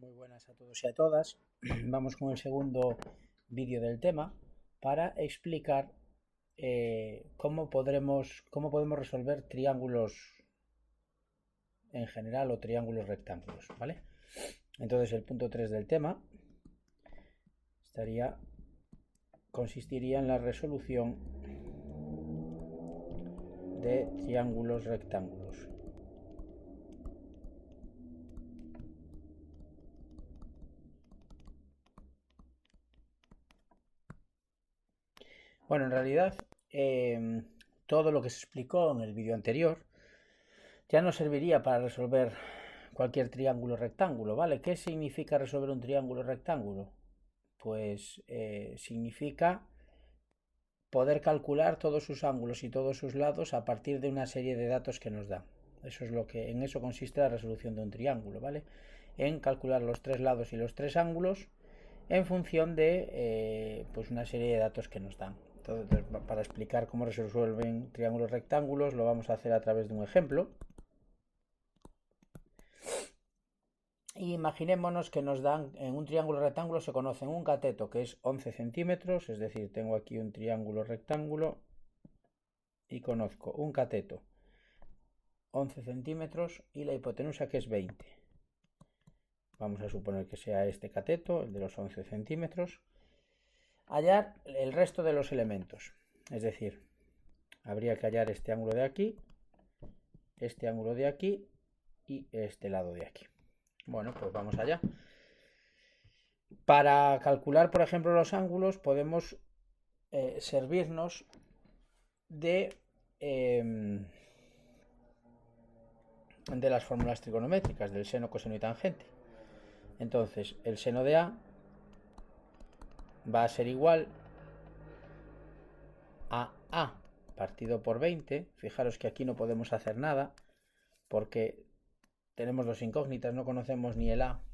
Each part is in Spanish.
Muy buenas a todos y a todas. Vamos con el segundo vídeo del tema para explicar cómo podemos resolver triángulos en general o triángulos rectángulos, ¿vale? Entonces el punto 3 del tema consistiría en la resolución de triángulos rectángulos. Bueno, en realidad todo lo que se explicó en el vídeo anterior ya nos serviría para resolver cualquier triángulo rectángulo, ¿vale? ¿Qué significa resolver un triángulo rectángulo? Pues significa poder calcular todos sus ángulos y todos sus lados a partir de una serie de datos que nos dan. En eso consiste la resolución de un triángulo, ¿vale? En calcular los tres lados y los tres ángulos en función de pues una serie de datos que nos dan. Entonces, para explicar cómo se resuelven triángulos rectángulos, lo vamos a hacer a través de un ejemplo. Y imaginémonos que nos dan, en un triángulo rectángulo se conoce un cateto que es 11 centímetros, es decir, tengo aquí un triángulo rectángulo y conozco un cateto 11 centímetros y la hipotenusa que es 20. Vamos a suponer que sea este cateto, el de los 11 centímetros. Hallar el resto de los elementos, es decir, habría que hallar este ángulo de aquí, este ángulo de aquí y este lado de aquí. Bueno, pues vamos allá. Para calcular, por ejemplo, los ángulos podemos servirnos de las fórmulas trigonométricas del seno, coseno y tangente. Entonces, el seno de A va a ser igual a A partido por 20. Fijaros que aquí no podemos hacer nada porque tenemos dos incógnitas, no conocemos ni el A,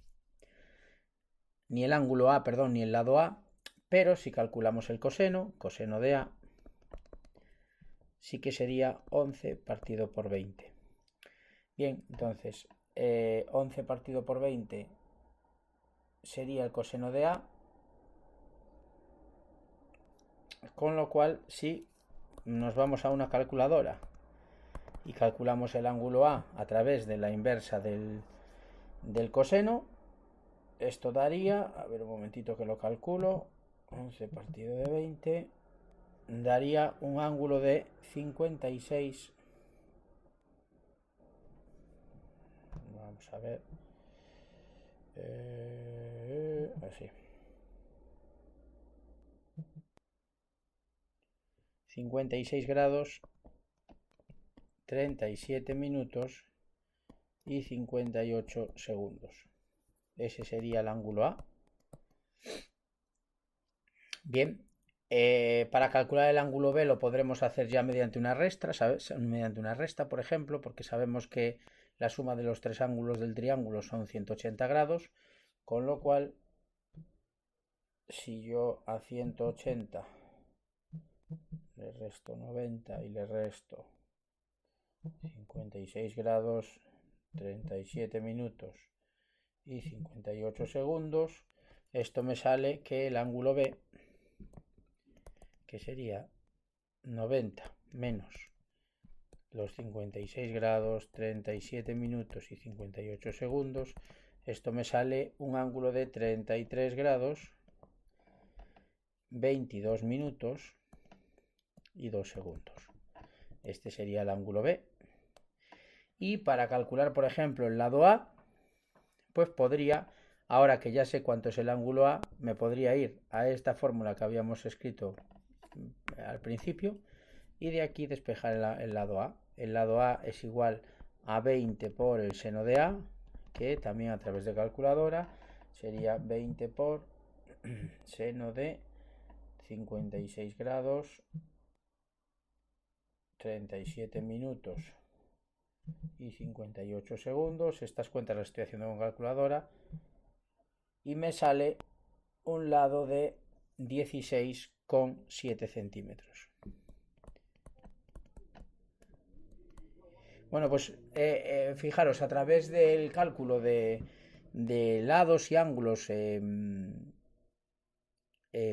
ni el ángulo A, perdón, ni el lado A, pero si calculamos el coseno de A, sí que sería 11 partido por 20. Bien, entonces 11 partido por 20 sería el coseno de A, con lo cual si nos vamos a una calculadora y calculamos el ángulo a través de la inversa del coseno, esto daría, a ver un momentito que lo calculo, 11 partido de 20 daría un ángulo de 56. Vamos a ver, así, 56 grados 37 minutos y 58 segundos. Ese sería el ángulo A. Bien, para calcular el ángulo B lo podremos hacer ya mediante una resta, ¿sabes? Mediante una resta, por ejemplo, porque sabemos que la suma de los tres ángulos del triángulo son 180 grados, con lo cual, si yo a 180 le resto 90 y le resto 56 grados 37 minutos y 58 segundos, esto me sale que el ángulo B, que sería 90 menos los 56 grados 37 minutos y 58 segundos, esto me sale un ángulo de 33 grados 22 minutos y 2 segundos. Este sería el ángulo B. Y para calcular, por ejemplo, el lado A, pues podría, ahora que ya sé cuánto es el ángulo A, me podría ir a esta fórmula que habíamos escrito al principio y de aquí despejar el lado A. El lado A es igual a 20 por el seno de A, que también a través de calculadora sería 20 por seno de 56 grados 37 minutos y 58 segundos. Estas cuentas las estoy haciendo con calculadora y me sale un lado de 16,7 centímetros. Bueno, pues fijaros, a través del cálculo de de lados y ángulos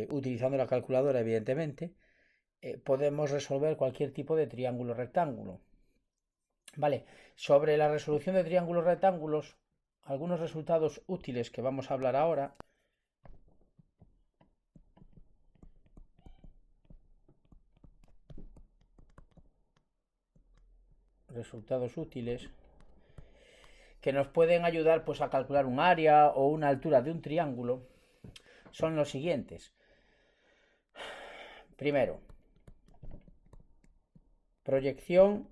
utilizando la calculadora, evidentemente, podemos resolver cualquier tipo de triángulo rectángulo. Vale, sobre la resolución de triángulos rectángulos, algunos resultados útiles que vamos a hablar ahora. Resultados útiles que nos pueden ayudar pues a calcular un área o una altura de un triángulo son los siguientes. Primero, proyección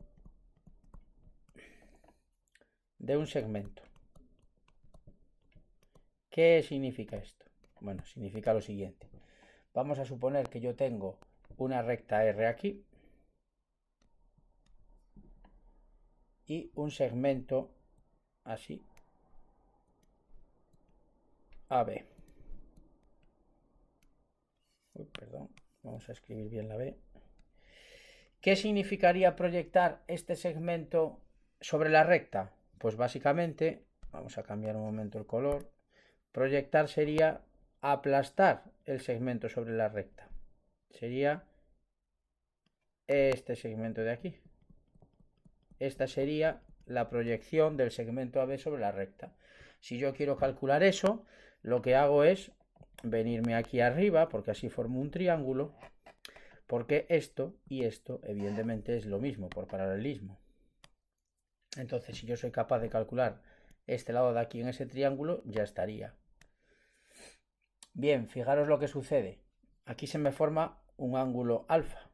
de un segmento. ¿Qué significa esto? Bueno, significa lo siguiente. Vamos a suponer que yo tengo una recta R aquí y un segmento así AB. Perdón, vamos a escribir bien la B. ¿Qué significaría proyectar este segmento sobre la recta? Pues básicamente, vamos a cambiar un momento el color, proyectar sería aplastar el segmento sobre la recta. Sería este segmento de aquí. Esta sería la proyección del segmento AB sobre la recta. Si yo quiero calcular eso, lo que hago es venirme aquí arriba, porque así formo un triángulo, porque esto y esto evidentemente es lo mismo por paralelismo. Entonces, si yo soy capaz de calcular este lado de aquí en ese triángulo, ya estaría. Bien, fijaros lo que sucede. Aquí se me forma un ángulo alfa.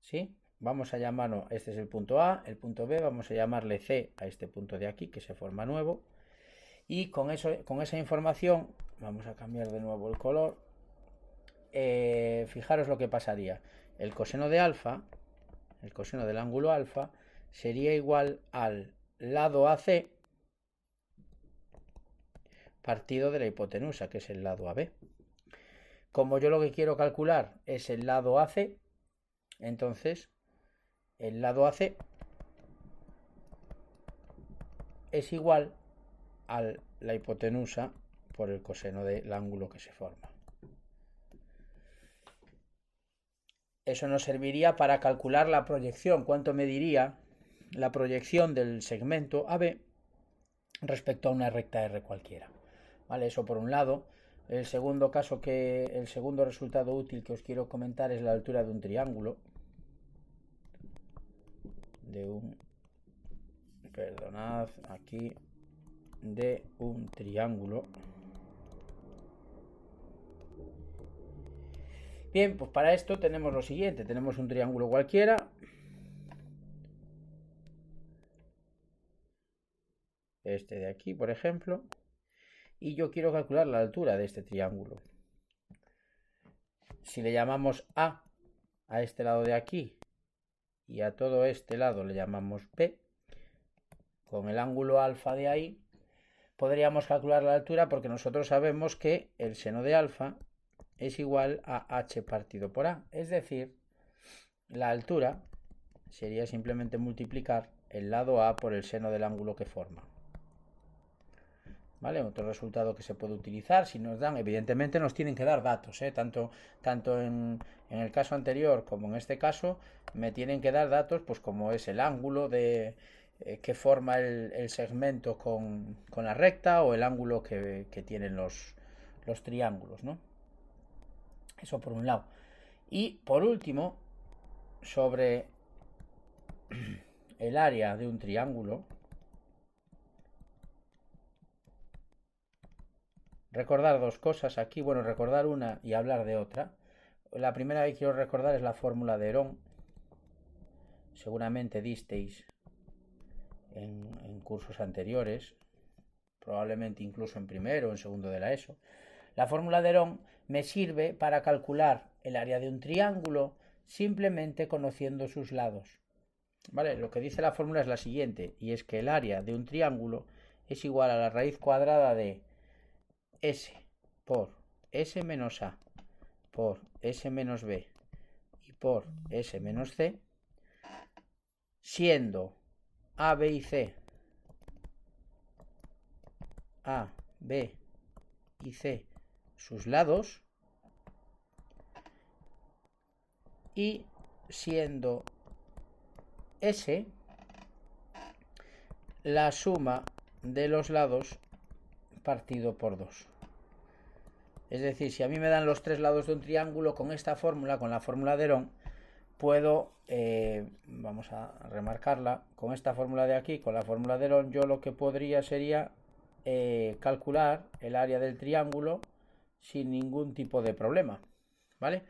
¿Sí? Vamos a llamarlo, este es el punto A, el punto B, vamos a llamarle C a este punto de aquí que se forma nuevo. Y con esa información, vamos a cambiar de nuevo el color. Fijaros lo que pasaría. El coseno de alfa, el coseno del ángulo alfa, sería igual al lado AC partido de la hipotenusa, que es el lado AB. Como yo lo que quiero calcular es el lado AC, entonces el lado AC es igual a la hipotenusa por el coseno del ángulo que se forma. Eso nos serviría para calcular la proyección, cuánto mediría la proyección del segmento AB respecto a una recta R cualquiera. ¿Vale? Eso por un lado. El segundo resultado útil que os quiero comentar es la altura de un triángulo. Perdonad, aquí de un triángulo. Bien, pues para esto tenemos lo siguiente. Tenemos un triángulo cualquiera. Este de aquí, por ejemplo. Y yo quiero calcular la altura de este triángulo. Si le llamamos A este lado de aquí y a todo este lado le llamamos B, con el ángulo alfa de ahí podríamos calcular la altura, porque nosotros sabemos que el seno de alfa es igual a h partido por a. Es decir, la altura sería simplemente multiplicar el lado a por el seno del ángulo que forma. ¿Vale? Otro resultado que se puede utilizar, si nos dan, evidentemente nos tienen que dar datos, tanto en el caso anterior como en este caso, me tienen que dar datos, pues como es el ángulo que forma el segmento con la recta, o el ángulo que tienen los triángulos, ¿no? Eso por un lado. Y por último, sobre el área de un triángulo, recordar dos cosas aquí. Bueno, recordar una y hablar de otra. La primera que quiero recordar es la fórmula de Herón. Seguramente disteis en cursos anteriores, probablemente incluso en primero o en segundo de la ESO. La fórmula de Herón me sirve para calcular el área de un triángulo simplemente conociendo sus lados. ¿Vale? Lo que dice la fórmula es la siguiente, y es que el área de un triángulo es igual a la raíz cuadrada de S por S menos A por S menos B y por S menos C, siendo A, B y C A, B y C sus lados, y siendo S la suma de los lados partido por 2. Es decir, si a mí me dan los tres lados de un triángulo, con esta fórmula, con la fórmula de Herón, puedo, vamos a remarcarla, con esta fórmula de aquí, con la fórmula de Herón, yo lo que podría sería calcular el área del triángulo sin ningún tipo de problema, ¿vale?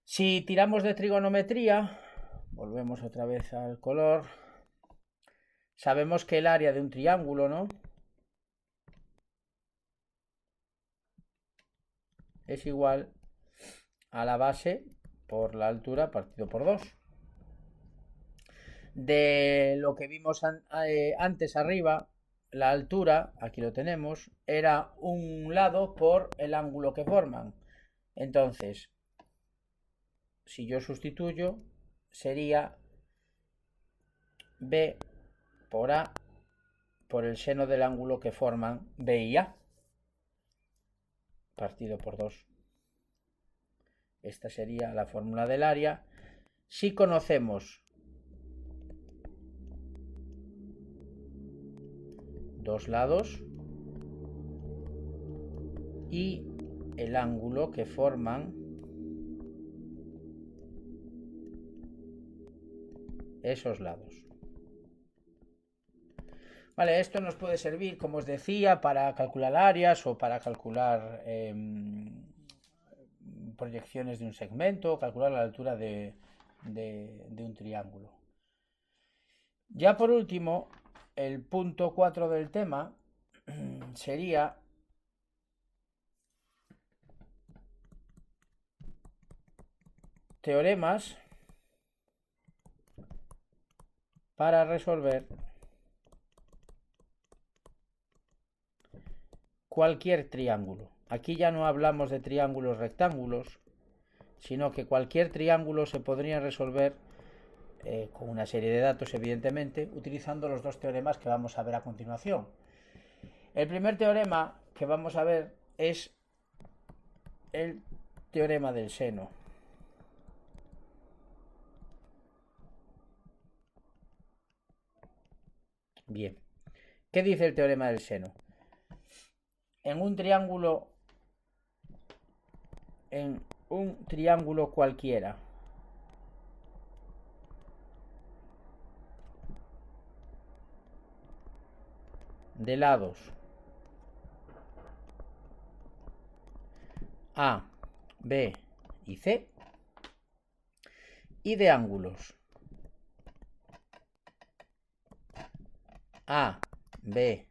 Si tiramos de trigonometría, volvemos otra vez al color, sabemos que el área de un triángulo, ¿no?, es igual a la base por la altura partido por 2. De lo que vimos antes arriba, la altura, aquí lo tenemos, era un lado por el ángulo que forman. Entonces, si yo sustituyo, sería B por A por el seno del ángulo que forman B y A, partido por 2. Esta sería la fórmula del área. Si conocemos dos lados y el ángulo que forman esos lados. Vale, esto nos puede servir, como os decía, para calcular áreas o para calcular proyecciones de un segmento, calcular la altura de un triángulo. Ya por último, el punto 4 del tema sería teoremas para resolver cualquier triángulo. Aquí ya no hablamos de triángulos rectángulos, sino que cualquier triángulo se podría resolver con una serie de datos, evidentemente, utilizando los dos teoremas que vamos a ver a continuación. El primer teorema que vamos a ver es el teorema del seno. Bien, ¿qué dice el teorema del seno? En un triángulo cualquiera, de lados A, B y C, y de ángulos A, B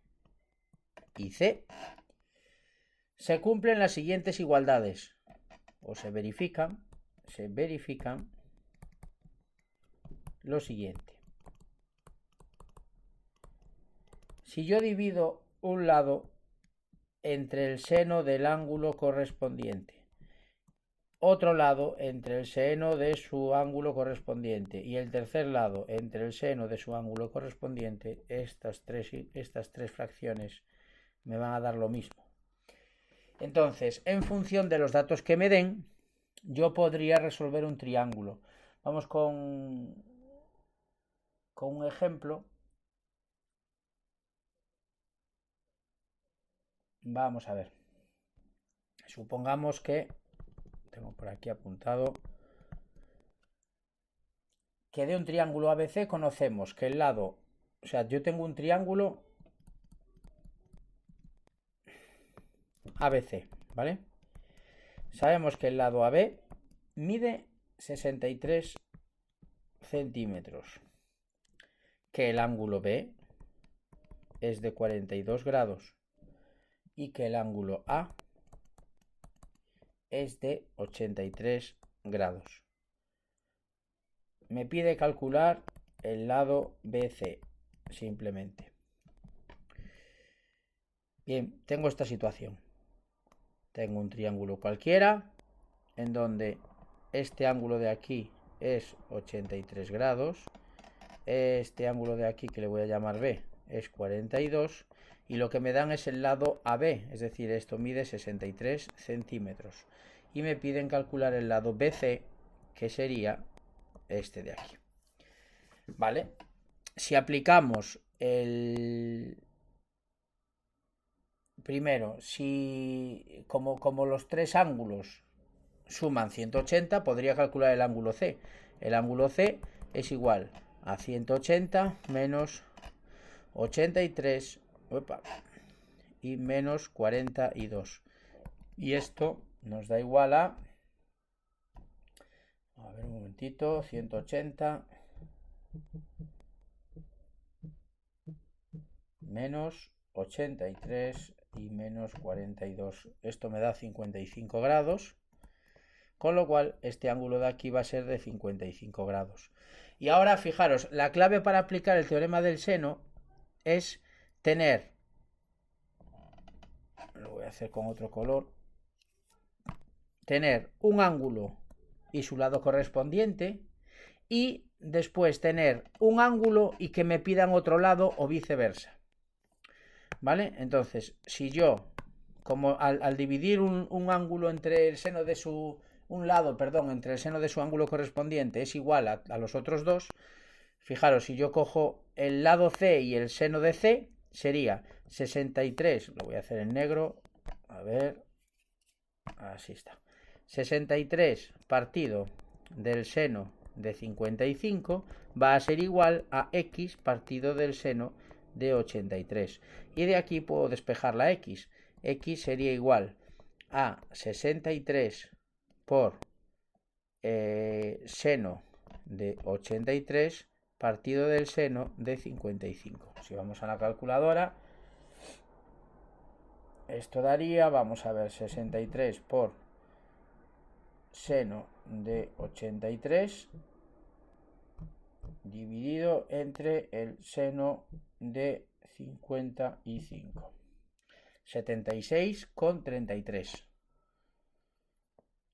y C, se cumplen las siguientes igualdades, o se verifican lo siguiente. Si yo divido un lado entre el seno del ángulo correspondiente, otro lado entre el seno de su ángulo correspondiente y el tercer lado entre el seno de su ángulo correspondiente, estas tres fracciones me van a dar lo mismo. Entonces, en función de los datos que me den, yo podría resolver un triángulo. Vamos con un ejemplo. Vamos a ver. Supongamos que, tengo por aquí apuntado, que de un triángulo ABC conocemos que el lado, o sea, yo tengo un triángulo ABC, ¿vale? Sabemos que el lado AB mide 63 centímetros, que el ángulo B es de 42 grados y que el ángulo A es de 83 grados. Me pide calcular el lado BC, simplemente. Bien, tengo esta situación. Tengo un triángulo cualquiera en donde este ángulo de aquí es 83 grados, este ángulo de aquí, que le voy a llamar B, es 42, y lo que me dan es el lado AB, es decir, esto mide 63 centímetros. Y me piden calcular el lado BC, que sería este de aquí. ¿Vale? Si aplicamos el... Primero, si como los tres ángulos suman 180, podría calcular el ángulo C. El ángulo C es igual a 180 menos 83 y menos 42. Y esto nos da igual a ver un momentito, 180 menos 83 y menos 42. Esto me da 55 grados. Con lo cual, este ángulo de aquí va a ser de 55 grados. Y ahora, fijaros, la clave para aplicar el teorema del seno es tener... Lo voy a hacer con otro color. Tener un ángulo y su lado correspondiente. Y después tener un ángulo y que me pidan otro lado o viceversa. ¿Vale? Entonces, si yo, como al dividir un ángulo entre el seno de su... un lado, perdón, entre el seno de su ángulo correspondiente es igual a los otros dos, fijaros, si yo cojo el lado C y el seno de C, sería 63, lo voy a hacer en negro, a ver, así está, 63 partido del seno de 55 va a ser igual a X partido del seno de 83. Y de aquí puedo despejar la X. X sería igual a 63 por seno de 83 partido del seno de 55. Si vamos a la calculadora, esto daría, vamos a ver, 63 por seno de 83 dividido entre el seno de 55. 76,33.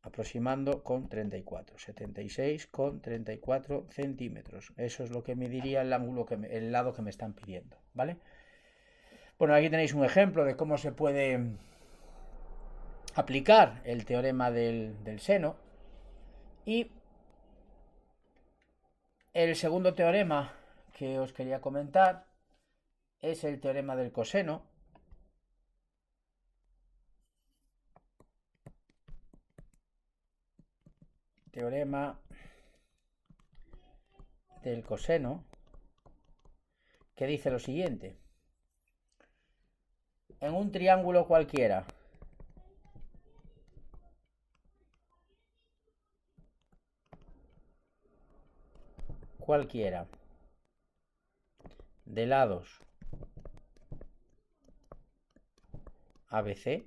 Aproximando con 34. 76,34 centímetros. Eso es lo que me diría el ángulo, el lado que me están pidiendo. ¿Vale? Bueno, aquí tenéis un ejemplo de cómo se puede aplicar el teorema del seno. Y el segundo teorema que os quería comentar es el teorema del coseno. Teorema del coseno, que dice lo siguiente. En un triángulo cualquiera, de lados ABC,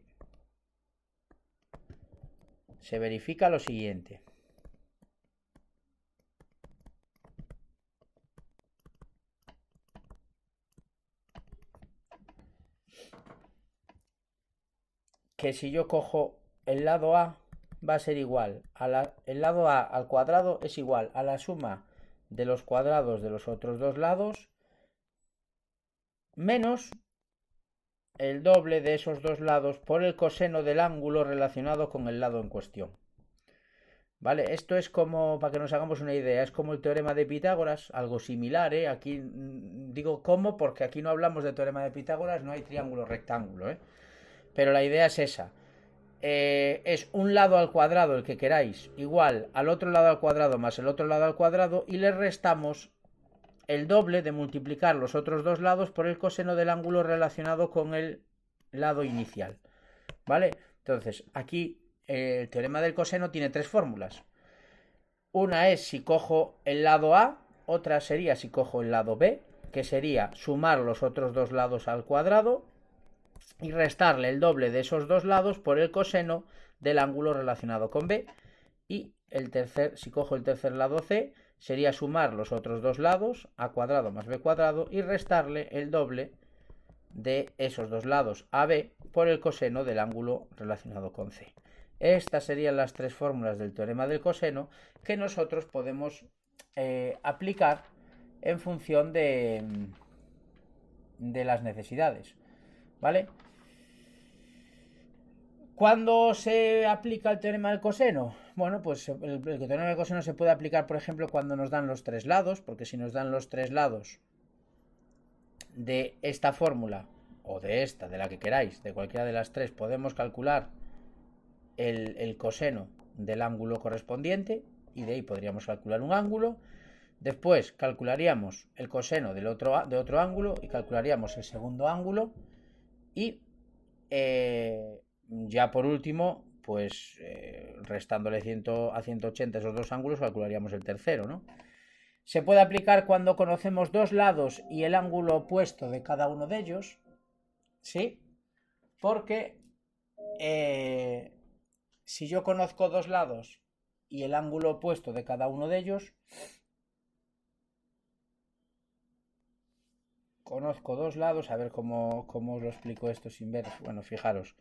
se verifica lo siguiente. Que si yo cojo el lado A, va a ser igual el lado A al cuadrado es igual a la suma de los cuadrados de los otros dos lados menos el doble de esos dos lados por el coseno del ángulo relacionado con el lado en cuestión. ¿Vale? Esto es como, para que nos hagamos una idea, es como el teorema de Pitágoras, algo similar, ¿eh? Aquí digo cómo porque aquí no hablamos de teorema de Pitágoras, no hay triángulo rectángulo, ¿eh? Pero la idea es esa. Es un lado al cuadrado, el que queráis, igual al otro lado al cuadrado más el otro lado al cuadrado, y le restamos el doble de multiplicar los otros dos lados por el coseno del ángulo relacionado con el lado inicial. ¿Vale? Entonces, aquí el teorema del coseno tiene tres fórmulas. Una es si cojo el lado A, otra sería si cojo el lado B, que sería sumar los otros dos lados al cuadrado y restarle el doble de esos dos lados por el coseno del ángulo relacionado con B. Y si cojo el tercer lado C, sería sumar los otros dos lados, A cuadrado más B cuadrado, y restarle el doble de esos dos lados, AB, por el coseno del ángulo relacionado con C. Estas serían las tres fórmulas del teorema del coseno que nosotros podemos aplicar en función de las necesidades. ¿vale? ¿Cuándo se aplica el teorema del coseno? Bueno, pues el teorema del coseno se puede aplicar, por ejemplo, cuando nos dan los tres lados, porque si nos dan los tres lados de esta fórmula, o de esta, de la que queráis, de cualquiera de las tres, podemos calcular el coseno del ángulo correspondiente, y de ahí podríamos calcular un ángulo. Después calcularíamos el coseno de otro ángulo y calcularíamos el segundo ángulo. Y ya por último, pues restándole 100 a 180 esos dos ángulos, calcularíamos el tercero, ¿no? Se puede aplicar cuando conocemos dos lados y el ángulo opuesto de cada uno de ellos, ¿sí? Porque si yo conozco dos lados y el ángulo opuesto de cada uno de ellos, conozco dos lados, a ver cómo os lo explico esto sin ver. Bueno, fijaros,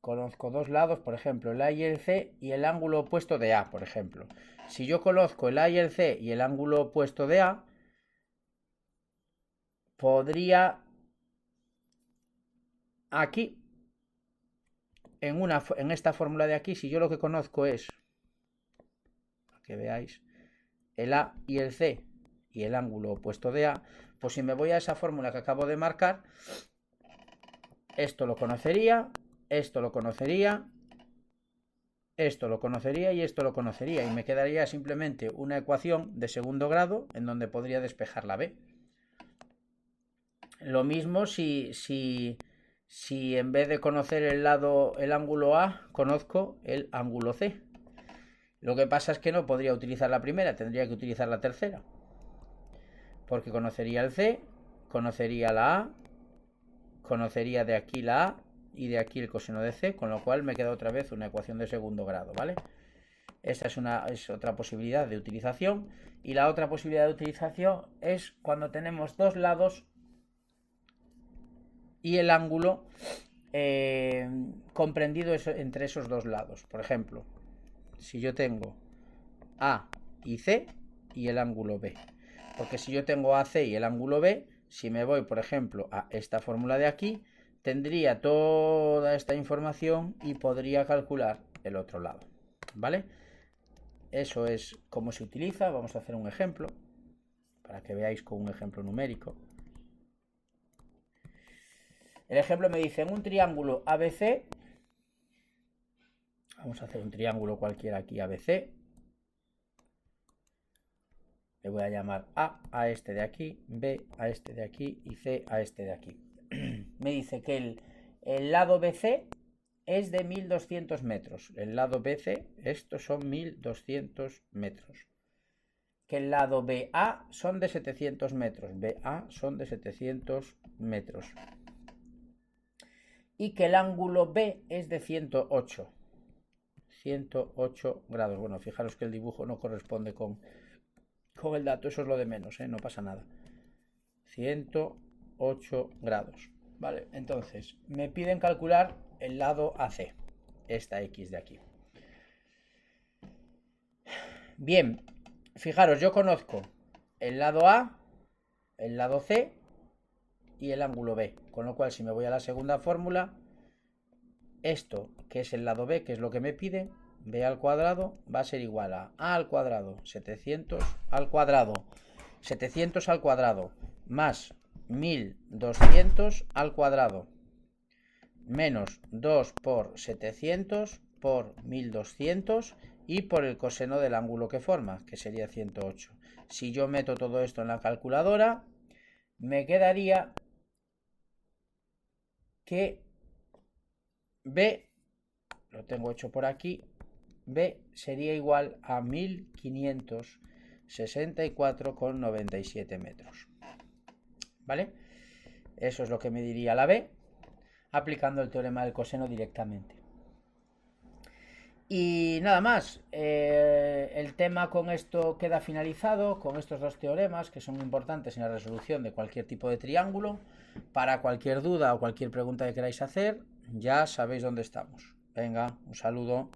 conozco dos lados, por ejemplo, el A y el C y el ángulo opuesto de A, por ejemplo. Si yo conozco el A y el C y el ángulo opuesto de A, podría aquí, en esta fórmula de aquí, si yo lo que conozco es, para que veáis, el A y el C y el ángulo opuesto de A, pues si me voy a esa fórmula que acabo de marcar, esto lo conocería, esto lo conocería, esto lo conocería y esto lo conocería, y me quedaría simplemente una ecuación de segundo grado en donde podría despejar la B. Lo mismo si en vez de conocer el ángulo A, conozco el ángulo C. Lo que pasa es que no podría utilizar la primera, tendría que utilizar la tercera. Porque conocería el C, conocería la A, conocería de aquí la A y de aquí el coseno de C, con lo cual me queda otra vez una ecuación de segundo grado, ¿vale? Esta es otra posibilidad de utilización. Y la otra posibilidad de utilización es cuando tenemos dos lados y el ángulo comprendido entre esos dos lados. Por ejemplo, si yo tengo A y C y el ángulo B. Porque si yo tengo AC y el ángulo B, si me voy, por ejemplo, a esta fórmula de aquí, tendría toda esta información y podría calcular el otro lado, ¿vale? Eso es cómo se utiliza. Vamos a hacer un ejemplo para que veáis con un ejemplo numérico. El ejemplo me dice, en un triángulo ABC, vamos a hacer un triángulo cualquiera aquí ABC, le voy a llamar A este de aquí, B a este de aquí y C a este de aquí. Me dice que el lado BC es de 1200 metros. El lado BC, estos son 1200 metros. Que el lado BA son de 700 metros. BA son de 700 metros. Y que el ángulo B es de 108. 108 grados. Bueno, fijaros que el dibujo no corresponde con el dato, eso es lo de menos, no pasa nada. 108 grados, ¿vale? Entonces, me piden calcular el lado AC, esta X de aquí. Bien, fijaros, yo conozco el lado A, el lado C y el ángulo B, con lo cual si me voy a la segunda fórmula, esto que es el lado B, que es lo que me piden, B al cuadrado va a ser igual a al cuadrado, 700 al cuadrado, 700 al cuadrado, más 1200 al cuadrado, menos 2 por 700 por 1200 y por el coseno del ángulo que forma, que sería 108. Si yo meto todo esto en la calculadora, me quedaría que B, lo tengo hecho por aquí, B sería igual a 1564,97 metros. ¿Vale? Eso es lo que me diría la B, aplicando el teorema del coseno directamente. Y nada más, el tema con esto queda finalizado, con estos dos teoremas que son importantes en la resolución de cualquier tipo de triángulo. Para cualquier duda o cualquier pregunta que queráis hacer, ya sabéis dónde estamos. Venga, un saludo.